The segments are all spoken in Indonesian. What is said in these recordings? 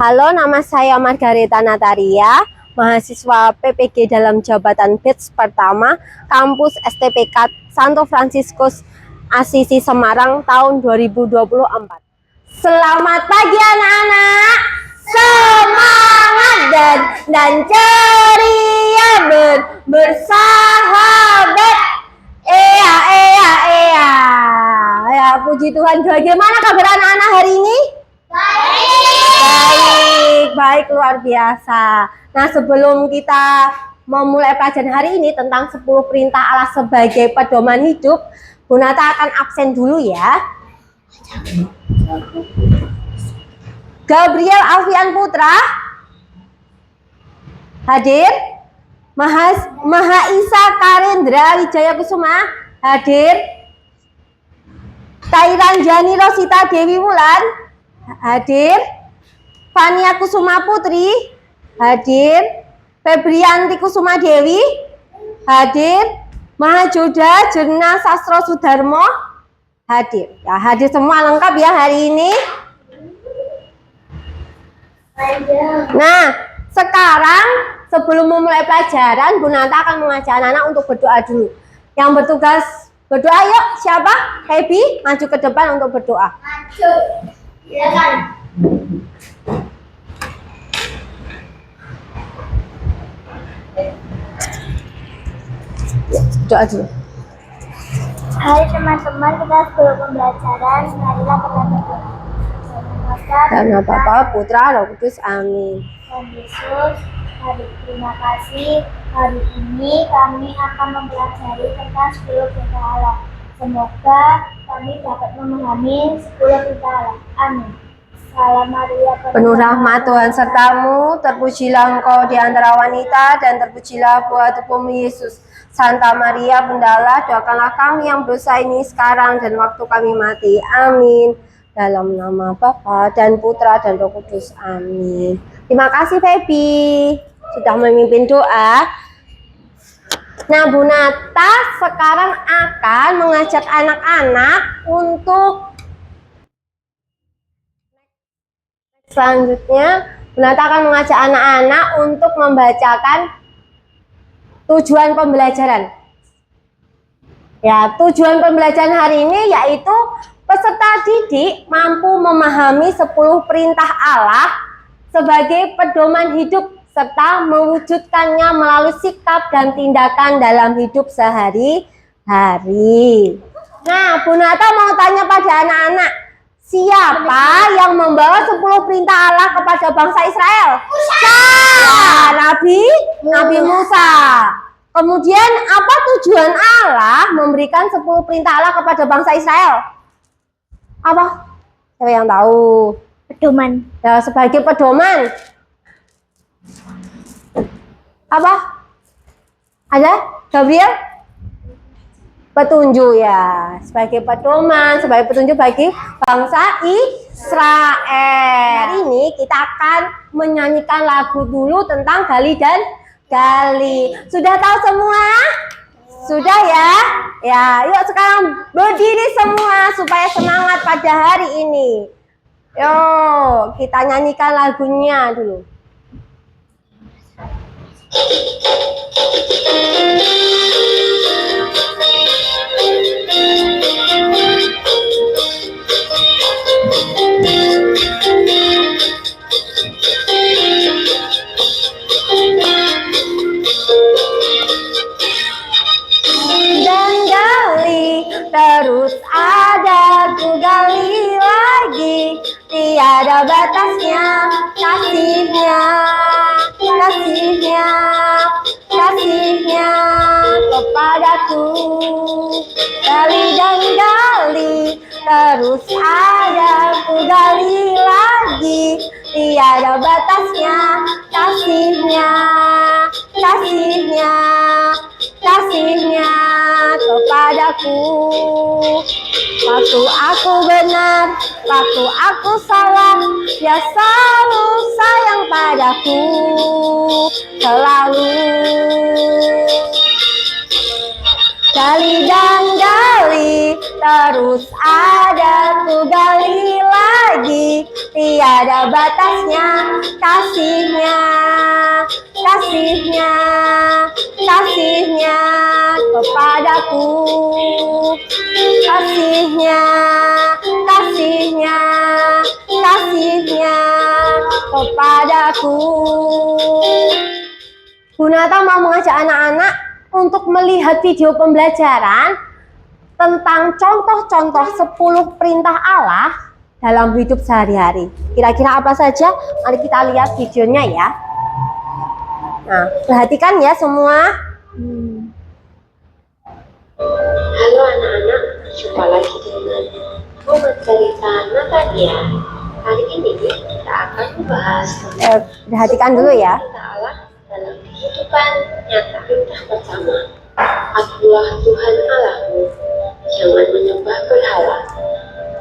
Halo, nama saya Margareta Nataria, mahasiswa PPG dalam jabatan batch pertama, kampus STPK Santo Fransiskus Asisi Semarang tahun 2024. Selamat pagi anak-anak, semangat dan ceria bersahabat. Ea, ea, ea. Ya, puji Tuhan. Bagaimana kabar anak-anak hari ini? Baik, luar biasa. Nah, sebelum kita memulai pelajaran hari ini tentang 10 perintah Allah sebagai pedoman hidup, Bu Nata akan absen dulu ya. Gabriel Alfian Putra hadir. Maha Isa Karendra Wijaya Kusuma hadir. Tairan Jani Rosita Dewi Wulan hadir. Fania Kusuma Putri hadir. Febrianti Kusuma Dewi hadir. Mahajoda Jurna Sastro Sudarmo hadir. Ya, hadir semua lengkap ya hari ini. Nah, sekarang sebelum memulai pelajaran, Bu Nata akan mengajak anak-anak untuk berdoa dulu. Yang bertugas berdoa, yuk, siapa? Happy, maju ke depan untuk berdoa. Maju. Silakan. Doa dulu. Hai teman-teman, kita sebelum pembelajaran, marilah kita berdoa. Karena Bapa, Putra, Roh Kudus, amin. Tuhan Yesus, terima kasih. Hari ini kami akan mempelajari tentang 10 perintah Allah. Semoga kami dapat memahami 10 perintah Allah. Amin. Salam Maria, penuh rahmat Tuhan sertamu, terpujilah engkau di antara wanita dan terpujilah buah tubuhmu Yesus. Santa Maria Bunda Allah, doakanlah kami yang berdosa ini sekarang dan waktu kami mati. Amin. Dalam nama Bapa dan Putra dan Roh Kudus. Amin. Terima kasih Feby sudah memimpin doa. Nah, Bu Nata sekarang akan mengajak anak-anak untuk selanjutnya. Bu Nata akan mengajak anak-anak untuk membacakan tujuan pembelajaran. Ya, tujuan pembelajaran hari ini yaitu peserta didik mampu memahami 10 perintah Allah sebagai pedoman hidup serta mewujudkannya melalui sikap dan tindakan dalam hidup sehari-hari. Nah, Bu Nata mau tanya pada anak-anak, siapa yang membawa 10 perintah Allah kepada bangsa Israel? Musa. Ya, Nabi Musa. Kemudian apa tujuan Allah memberikan 10 perintah Allah kepada bangsa Israel? Apa? Siapa yang tahu? pedoman. Ya, sebagai pedoman. Apa? Ada? Gabriel? Petunjuk ya. Sebagai pedoman, sebagai petunjuk bagi bangsa Israel. Hari ini kita akan menyanyikan lagu dulu tentang Gali dan Gali. Sudah tahu semua? Sudah ya? Ya, yuk sekarang berdiri semua supaya semangat pada hari ini. Yuk, kita nyanyikan lagunya dulu. Terus ada ku gali lagi, tiada batasnya kasihnya, kasihnya, kasihnya kepadaku. Gali dan gali, terus ada ku gali lagi, tiada batasnya kasihnya, kasihnya, kasihnya kepadaku. Waktu aku benar, waktu aku salah, dia selalu sayang padaku, selalu. Gali dan gali, terus ada ku gali lagi, tiada batasnya kasihnya, kasihnya, kasihnya kepadaku, kasihnya, kasihnya, kasihnya kepadaku. Bu Nata mau mengajak anak-anak untuk melihat video pembelajaran tentang contoh-contoh 10 perintah Allah dalam hidup sehari-hari. Kira-kira apa saja? Mari kita lihat videonya ya. Nah, perhatikan ya semua. Halo anak-anak, jumpa lagi dengan Mama Cerita Natalia. Hari ini kita akan membahas tentang Perhatikan dulu ya. perintah Allah dalam kehidupan nyata. Perintah pertama, akulah Tuhan Allahmu, jangan menyembah berhala,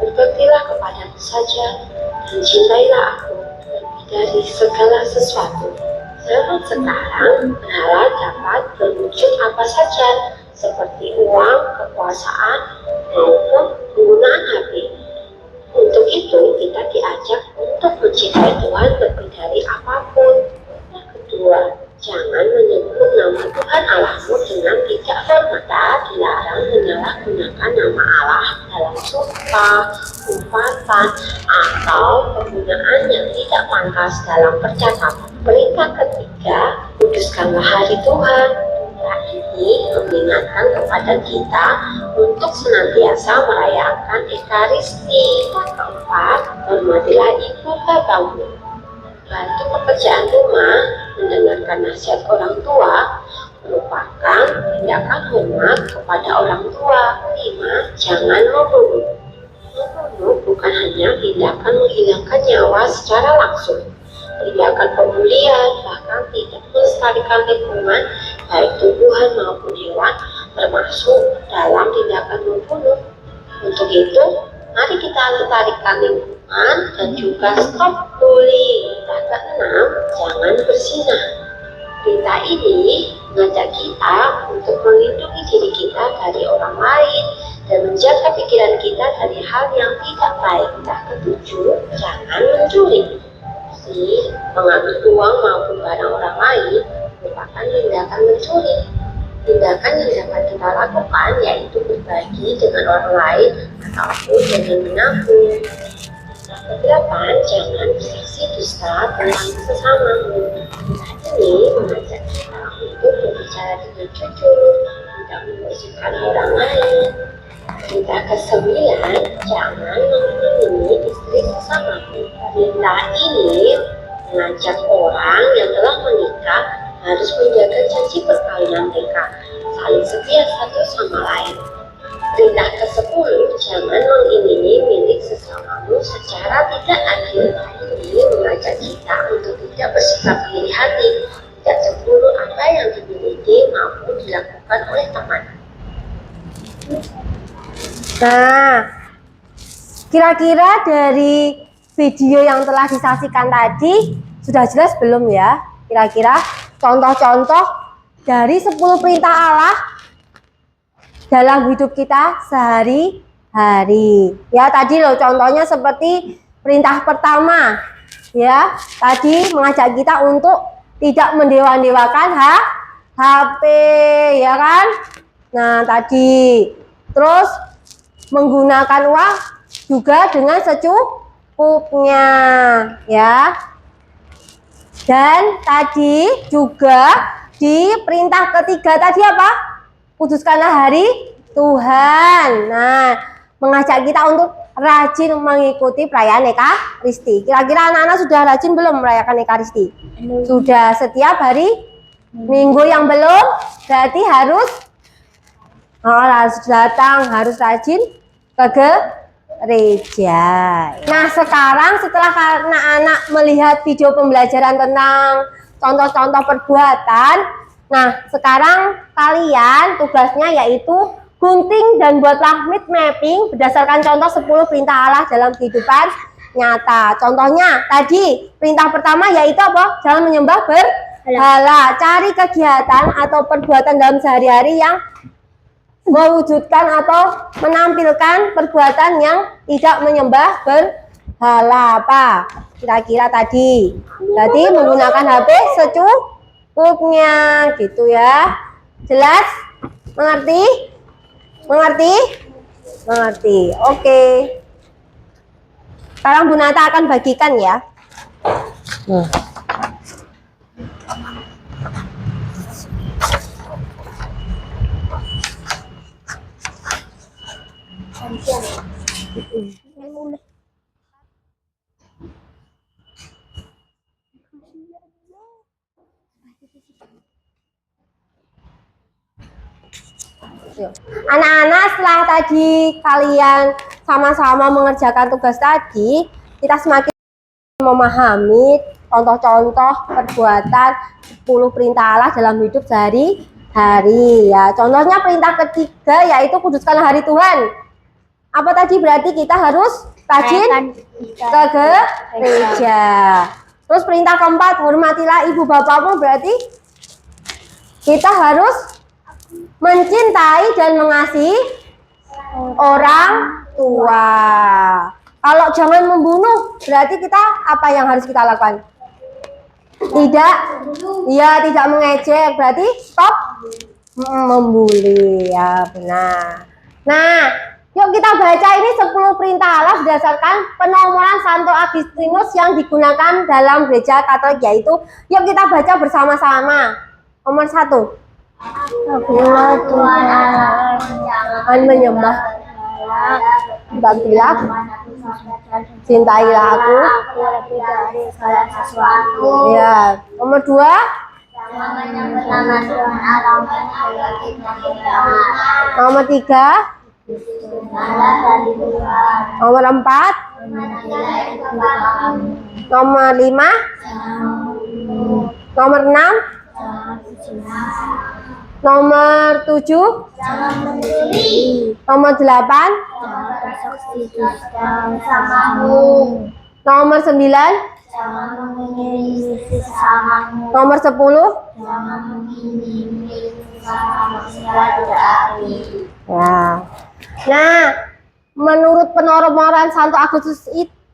berbaktilah kepadaku saja, dan cintailah aku lebih dari segala sesuatu. Zaman sekarang, berhala dapat berwujud apa saja, seperti uang, kekuasaan, maupun penggunaan HP. Untuk itu, kita diajak untuk mencintai Tuhan lebih dari apapun. Yang kedua, jangan menyebut nama Tuhan Allahmu dengan tidak hormat. Dilarang menyalahgunakan nama Allah dalam sumpah, umpatan, atau penggunaan yang tidak pantas dalam percakapan. Perintah ketiga, kuduskanlah hari Tuhan. Perintah ini mengingatkan kepada kita untuk senantiasa merayakan Ekaristi. Keempat, hormatilah ibu bapamu. Bantu pekerjaan rumah, mendengarkan nasihat orang tua, merupakan tindakan hormat kepada orang tua. 5. Jangan membunuh. Membunuh bukan hanya tindakan menghilangkan nyawa secara langsung, tindakan pembulian, bahkan tidak melestarikan lingkungan, baik tumbuhan maupun hewan, termasuk dalam tindakan membunuh. Untuk itu, mari kita lestarikan lingkungan dan juga stop bullying. Perintah keenam, jangan berzina. Perintah ini mengajak kita untuk melindungi diri kita dari orang lain dan menjaga pikiran kita dari hal yang tidak baik. Perintah ketujuh, jangan mencuri. Mengambil uang maupun barang orang lain merupakan tindakan mencuri. Tindakan yang dapat kita lakukan yaitu berbagi dengan orang lain ataupun dengan menabung. Kedelapan, jangan bersaksi dusta tentang sesamamu. Ini mengajak kita untuk berbicara dengan jujur, tidak menggosipkan orang lain. Perintah ke-9, jangan menghakimi istri sesamamu. Perintah ini mengajak orang yang telah menikah harus menjaga janji perkawinan mereka, saling setia satu sama lain. Perintah ke-10, jangan mengingini milik sesamamu secara tidak adil. Ini mengajak kita untuk tidak bersikap iri hati, tidak cemburu apa yang dimiliki maupun dilakukan oleh teman. Nah, kira-kira dari video yang telah disaksikan tadi sudah jelas belum ya? Kira-kira contoh-contoh dari 10 perintah Allah dalam hidup kita sehari-hari. Ya, tadi loh contohnya seperti perintah pertama. Ya, tadi mengajak kita untuk tidak mendewa-dewakan HP, ya kan? Nah, tadi terus menggunakan uang juga dengan secukupnya, ya. Dan tadi juga di perintah ketiga tadi apa? Kuduskanlah hari Tuhan. Nah, mengajak kita untuk rajin mengikuti perayaan Ekaristi. Kira-kira anak-anak sudah rajin belum merayakan Ekaristi? Sudah setiap hari Minggu yang belum? Berarti harus datang, harus rajin ke gereja. Nah, sekarang setelah anak-anak melihat video pembelajaran tentang contoh-contoh perbuatan, nah sekarang kalian tugasnya yaitu gunting dan buatlah mind mapping berdasarkan contoh 10 perintah Allah dalam kehidupan nyata. Contohnya tadi perintah pertama yaitu apa? Jangan menyembah berhala. Cari kegiatan atau perbuatan dalam sehari-hari yang mewujudkan atau menampilkan perbuatan yang tidak menyembah Hala apa? Kira-kira tadi. Berarti menggunakan HP secukupnya gitu ya. Jelas? Mengerti? Mengerti? Mengerti. Oke. Sekarang Bu Nata akan bagikan ya. Anak-anak, setelah tadi kalian sama-sama mengerjakan tugas tadi, kita semakin memahami contoh-contoh perbuatan 10 perintah Allah dalam hidup sehari-hari ya. Contohnya perintah ketiga yaitu kuduskanlah hari Tuhan. Apa tadi? Berarti kita harus rajin ke gereja. Terus perintah keempat, hormatilah ibu bapakmu, berarti kita harus mencintai dan mengasihi orang tua. Kalau jangan membunuh, berarti kita apa yang harus kita lakukan? Tidak, ya tidak mengejek, berarti stop membuli ya, benar. Nah, yuk kita baca ini 10 perintah Allah berdasarkan penomoran Santo Agustinus yang digunakan dalam gereja Katolik, yaitu yuk kita baca bersama-sama. Nomor 1. Apabila Tuhan Tuhan menyembah, baktilah, cintailah aku. lebih dari segala sesuatu. Ya, nomor 2. Jangan menyebut nama Tuhan Allahmu sebagai Tuhan. Nomor 3. Allah dari Tuhan. Nomor 4. Hormatilah ibu bapakmu. Nomor 5. Nomor 6. Nomor 7. Jangan mencuri. Nomor 8. Jangan bersaksi dusta bersamamu. Nomor 9. Jangan mengiringi sesamamu. Nomor 10. Jangan mengiringi sesamamu hingga tidak akhir. Ya. Nah, menurut penomoran Santo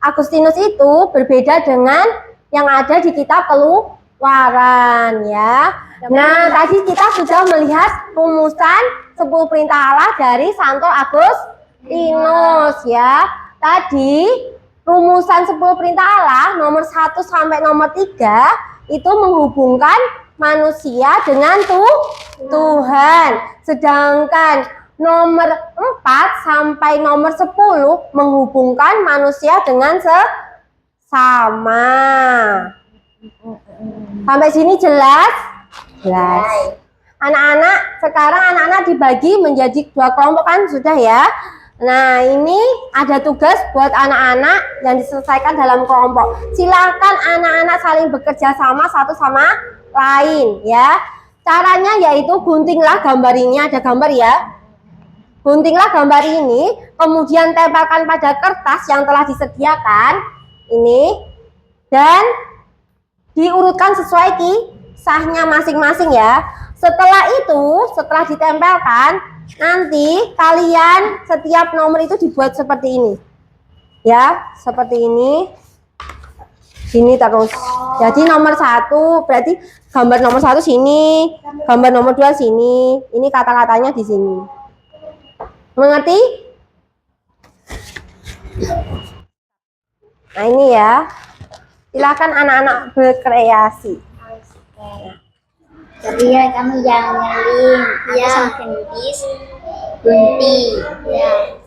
Agustinus itu berbeda dengan yang ada di kitab Keluaran ya. Nah, tadi kita sudah melihat rumusan 10 perintah Allah dari Santo Agustinus ya. Tadi rumusan 10 perintah Allah nomor 1 sampai nomor 3 itu menghubungkan manusia dengan Tuhan. Sedangkan nomor 4 sampai nomor 10 menghubungkan manusia dengan sesama. Sampai sini jelas? Jelas. Anak-anak, sekarang anak-anak dibagi menjadi 2 kelompok kan sudah ya. Nah, ini ada tugas buat anak-anak yang diselesaikan dalam kelompok. Silakan anak-anak saling bekerja sama satu sama lain ya. Caranya yaitu guntinglah gambar ini, ada gambar ya. Guntinglah gambar ini, kemudian tempelkan pada kertas yang telah disediakan ini dan diurutkan sesuai kisahnya masing-masing ya. Setelah itu, setelah ditempelkan, nanti kalian setiap nomor itu dibuat seperti ini. Ya, seperti ini. Sini terus. Jadi nomor 1 berarti gambar nomor 1 sini, gambar nomor 2 sini. Ini kata-katanya di sini. Mengerti? Nah, ini ya. Silakan anak-anak berkreasi. Tapi ya kamu jangan ngeling, ya sama gendis, gunting, ya.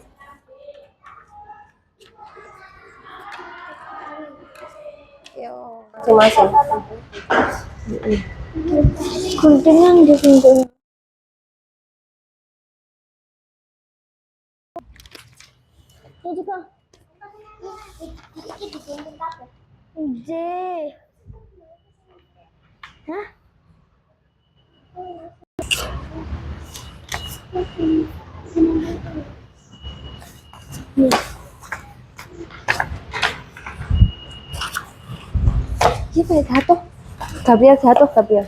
Masing-masing. Gunting yang digunting. Ini juga. Ini digunting apa? J. Hah? Iya, jatuh. Gabriel jatuh, Gabriel.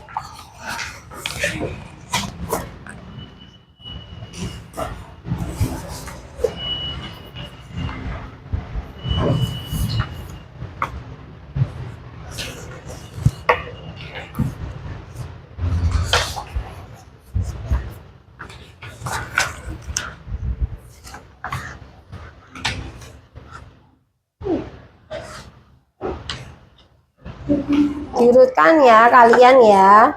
diurutkan ya kalian ya.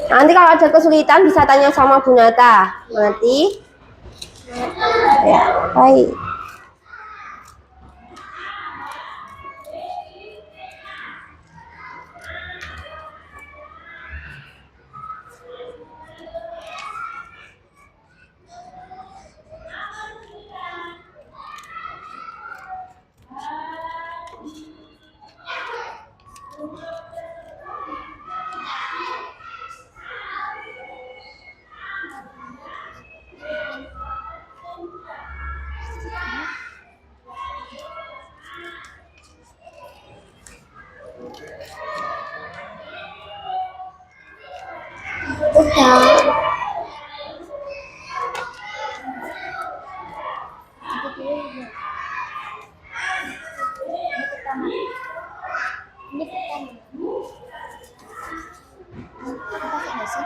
Nanti kalau ada kesulitan bisa tanya sama Bu Nata. Mengerti? Ya, baik. Udah. Ini pertama. Apa nggak sih?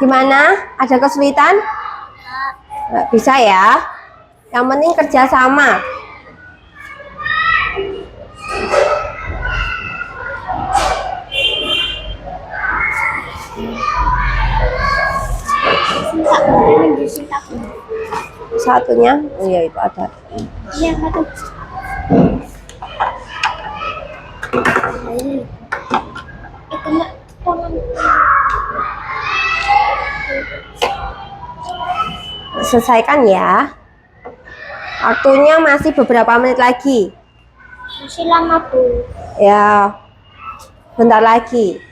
Gimana? Ada kesulitan? Nggak bisa ya. Yang penting kerjasama. Satunya, oh iya itu ada. Iya, satu. Kena tangan. Selesaikan ya. Waktunya masih beberapa menit lagi. Masih lama, Bu. Ya, bentar lagi.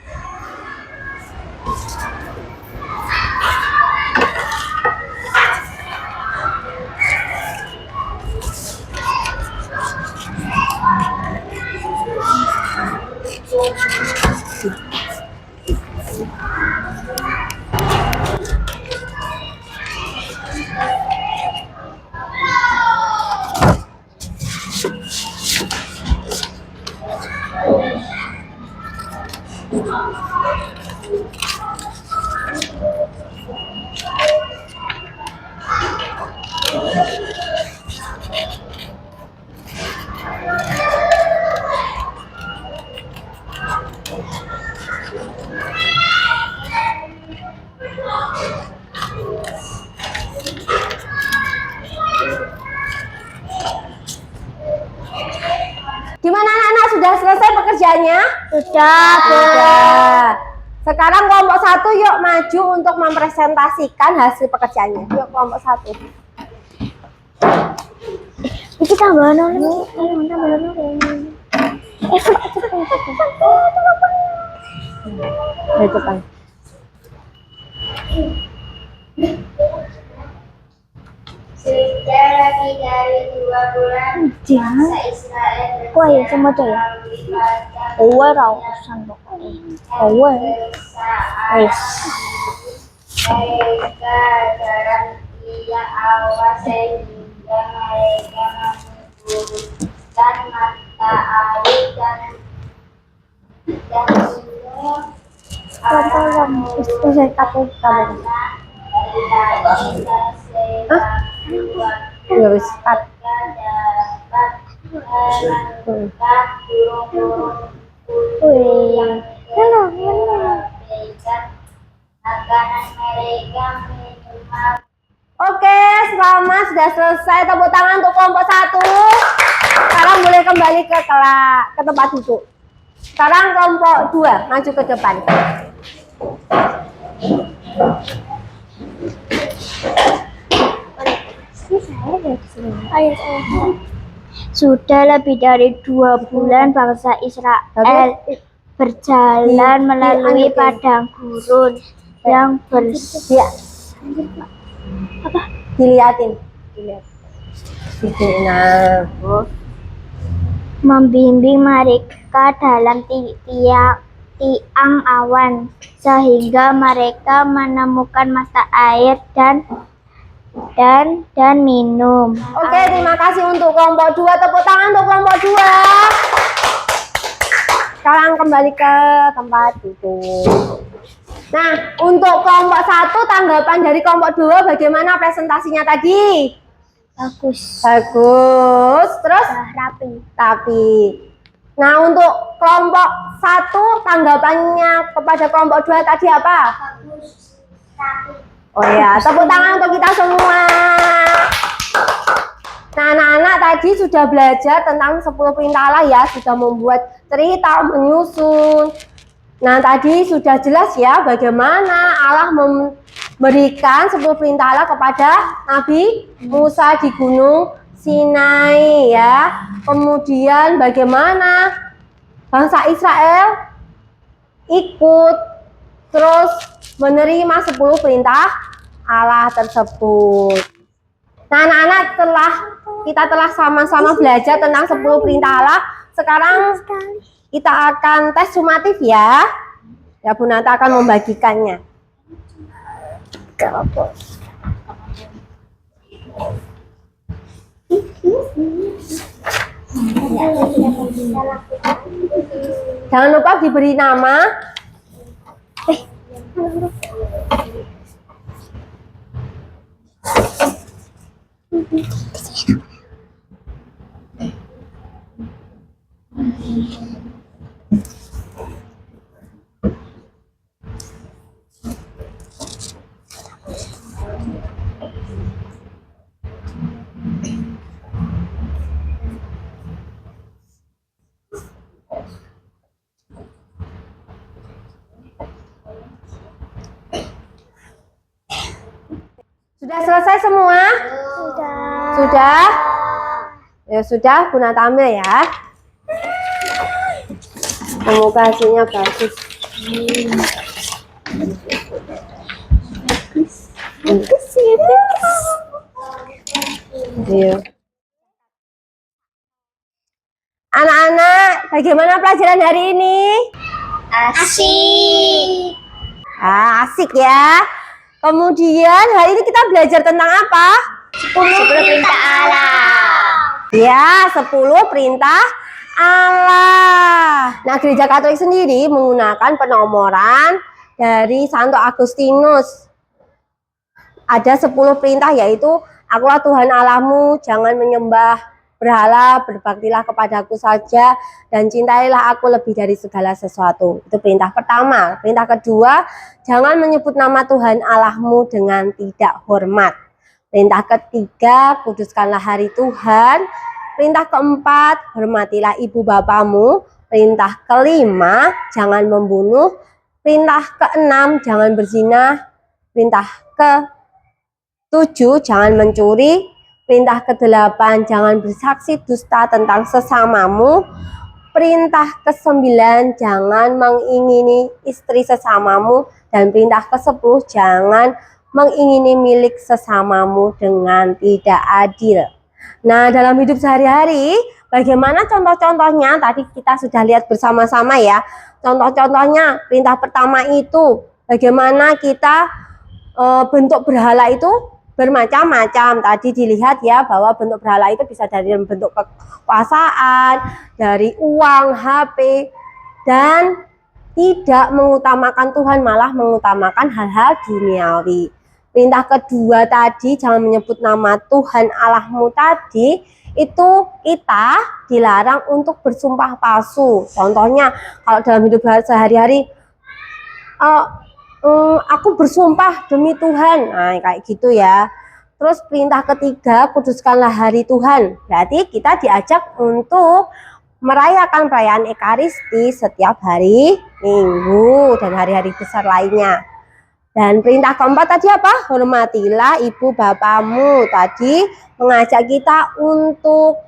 sudah selesai pekerjaannya? Sudah, Bu. Sudah. Sekarang kelompok 1 yuk maju untuk mempresentasikan hasil pekerjaannya. Yuk kelompok 1. Iki tambahan oleh Dari depan. Sudah lebih dari 2 bulan bangsa Israel Wah, ya cuma tuh ya. Owe rausan pokoknya. Owe. Wes. mereka dalam ia awas sehingga mereka memburukan mata air dan minum Saya kapok kabar. Ya wis, cut. Makanan mereka minuman. Oke, selamat sudah selesai. Tepuk tangan untuk kelompok 1. Sekarang boleh kembali ke tempat duduk. Sekarang kelompok 2 maju ke depan. Sudah lebih dari 2 bulan bangsa Israel berjalan melalui padang gurun yang bersih. Dilihatin. Nah, Membimbing mereka dalam tiang awan sehingga mereka menemukan mata air dan minum. oke, terima kasih untuk kelompok 2. Tepuk tangan untuk kelompok 2. Sekarang kembali ke tempat duduk. Nah, untuk kelompok 1 tanggapan dari kelompok 2 bagaimana presentasinya tadi? Bagus. Bagus. Terus Rapi. Nah, untuk kelompok 1 tanggapannya kepada kelompok 2 tadi apa? Bagus, rapi. Oh ya, tepuk tangan untuk kita semua. Nah, anak-anak tadi sudah belajar tentang 10 perintah Allah ya, sudah membuat cerita, menyusun. Nah, tadi sudah jelas ya bagaimana Allah memberikan 10 perintah Allah kepada Nabi Musa di Gunung Sinai ya. Kemudian bagaimana bangsa Israel ikut terus menerima 10 perintah Allah tersebut. Nah, anak-anak kita telah sama-sama belajar tentang 10 perintah Allah. Sekarang kita akan tes sumatif ya. Ya, Bu Nata akan membagikannya. Jangan lupa diberi nama. Sudah selesai semua? Sudah? Ya sudah, Bu Nata ambil ya. Semoga hasilnya bagus. Iya. Anak-anak, bagaimana pelajaran hari ini? Asik. Asik ya. Kemudian hari ini kita belajar tentang apa? 10 perintah Allah. Ya, 10 perintah Allah. Nah, Gereja Katolik sendiri menggunakan penomoran dari Santo Agustinus. Ada 10 perintah, yaitu akulah Tuhan Allahmu, jangan menyembah berhala, berbaktilah kepadaku saja, dan cintailah aku lebih dari segala sesuatu. Itu perintah pertama. Perintah kedua, jangan menyebut nama Tuhan Allahmu dengan tidak hormat. Perintah ketiga, kuduskanlah hari Tuhan. Perintah keempat, hormatilah ibu bapamu. Perintah kelima, jangan membunuh. Perintah keenam, jangan berzina. Perintah ke-7, jangan mencuri. Perintah ke-8, jangan bersaksi dusta tentang sesamamu. Perintah ke-9, jangan mengingini istri sesamamu. Dan perintah ke-10, jangan mengingini milik sesamamu dengan tidak adil. Nah, dalam hidup sehari-hari, bagaimana contoh-contohnya? Tadi kita sudah lihat bersama-sama ya. Contoh-contohnya, perintah pertama itu bagaimana kita bentuk berhala itu bermacam-macam. Tadi dilihat ya bahwa bentuk berhala itu bisa dari bentuk kekuasaan, dari uang, HP, dan tidak mengutamakan Tuhan, malah mengutamakan hal-hal duniawi. Perintah kedua tadi, jangan menyebut nama Tuhan Allahmu tadi, itu kita dilarang untuk bersumpah palsu. Contohnya, kalau dalam hidup sehari-hari, aku bersumpah demi Tuhan, nah kayak gitu ya. Terus perintah ketiga, kuduskanlah hari Tuhan. Berarti kita diajak untuk merayakan perayaan Ekaristi setiap hari Minggu dan hari-hari besar lainnya. Dan perintah keempat tadi apa? Hormatilah ibu bapamu. Tadi mengajak kita untuk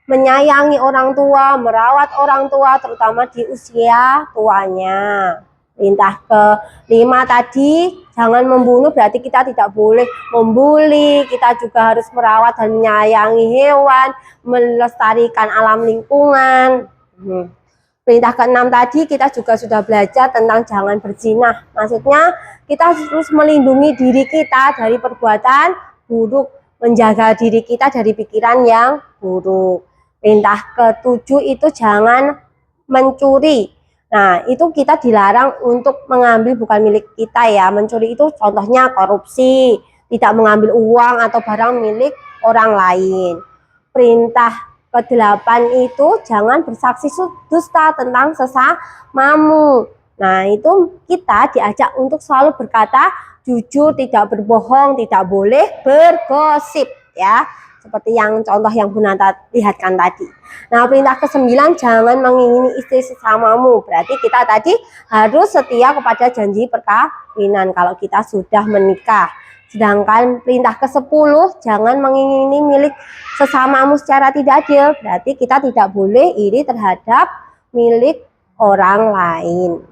menyayangi orang tua, merawat orang tua, terutama di usia tuanya. Perintah kelima tadi, jangan membunuh, berarti kita tidak boleh membuli. Kita juga harus merawat dan menyayangi hewan, melestarikan alam lingkungan. Perintah ke-6 tadi kita juga sudah belajar tentang jangan berzina. Maksudnya kita harus melindungi diri kita dari perbuatan buruk, menjaga diri kita dari pikiran yang buruk. Perintah ke-7 itu jangan mencuri. Nah, itu kita dilarang untuk mengambil bukan milik kita ya. Mencuri itu contohnya korupsi, tidak mengambil uang atau barang milik orang lain. Perintah ke-8 itu jangan bersaksi dusta tentang sesamamu. Nah, itu kita diajak untuk selalu berkata jujur, tidak berbohong, tidak boleh bergosip ya. Seperti yang contoh yang Bu Nata lihatkan tadi. Nah, perintah ke-9 jangan mengingini istri sesamamu. Berarti kita tadi harus setia kepada janji perkawinan kalau kita sudah menikah. Sedangkan perintah ke-10 jangan mengingini milik sesamamu secara tidak adil. Berarti kita tidak boleh iri terhadap milik orang lain.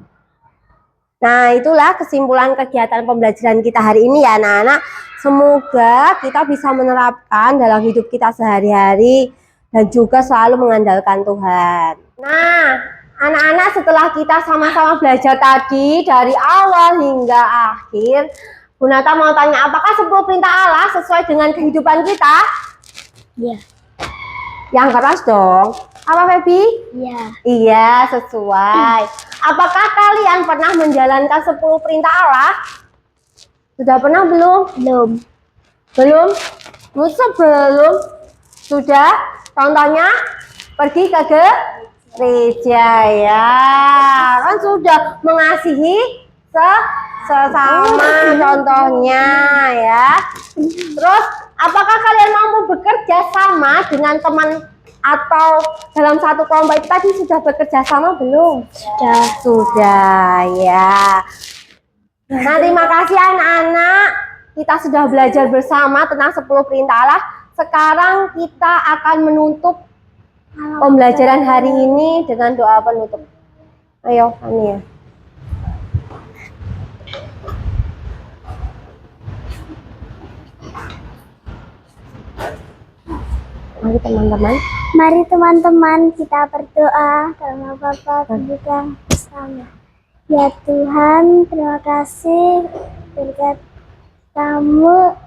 Nah, itulah kesimpulan kegiatan pembelajaran kita hari ini ya anak-anak. Semoga kita bisa menerapkan dalam hidup kita sehari-hari dan juga selalu mengandalkan Tuhan. Nah, anak-anak setelah kita sama-sama belajar tadi dari awal hingga akhir, Bu Nata mau tanya, apakah 10 perintah Allah sesuai dengan kehidupan kita? Iya. Yang keras dong. Apa Feby? Iya. Iya, sesuai. Apakah kalian pernah menjalankan 10 perintah Allah? Sudah pernah belum? Belum. Belum? Masa belum? Sudah? Contohnya pergi ke gereja ya. Kan sudah mengasihi sesama contohnya ya. Terus apakah kalian mampu bekerja sama dengan teman atau dalam satu kelompok itu tadi sudah bekerja sama belum? Sudah ya. Nah, terima kasih anak-anak. Kita sudah belajar bersama tentang 10 perintah Allah. Sekarang kita akan menutup pembelajaran hari ini dengan doa penutup. Ayo, Ania. Mari teman-teman. Mari teman-teman kita berdoa karena Bapa kita bersama. Ya Tuhan, terima kasih berkat kamu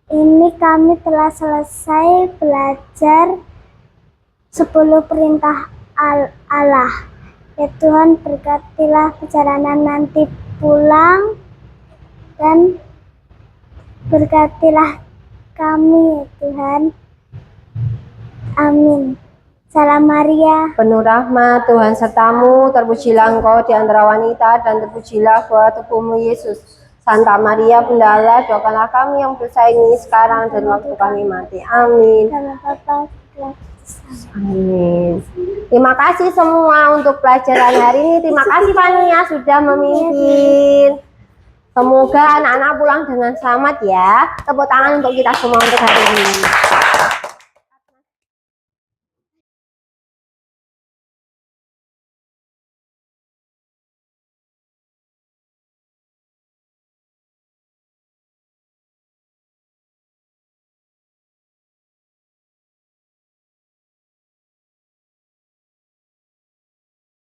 ini kami telah selesai belajar 10 perintah Allah. Ya Tuhan, berkatilah perjalanan nanti pulang dan berkatilah kami ya Tuhan. Amin. Salam Maria, Penuh rahmat, Tuhan sertamu, terpujilah engkau di antara wanita dan terpujilah buah tubuhmu Yesus. Santa Maria Bunda Allah, doakanlah kami yang berdosa ini sekarang dan waktu kami mati. Amin. Amin. Terima kasih semua untuk pelajaran hari ini. Terima kasih Fania sudah memimpin. Semoga anak-anak pulang dengan selamat ya. Tepuk tangan untuk kita semua untuk hari ini.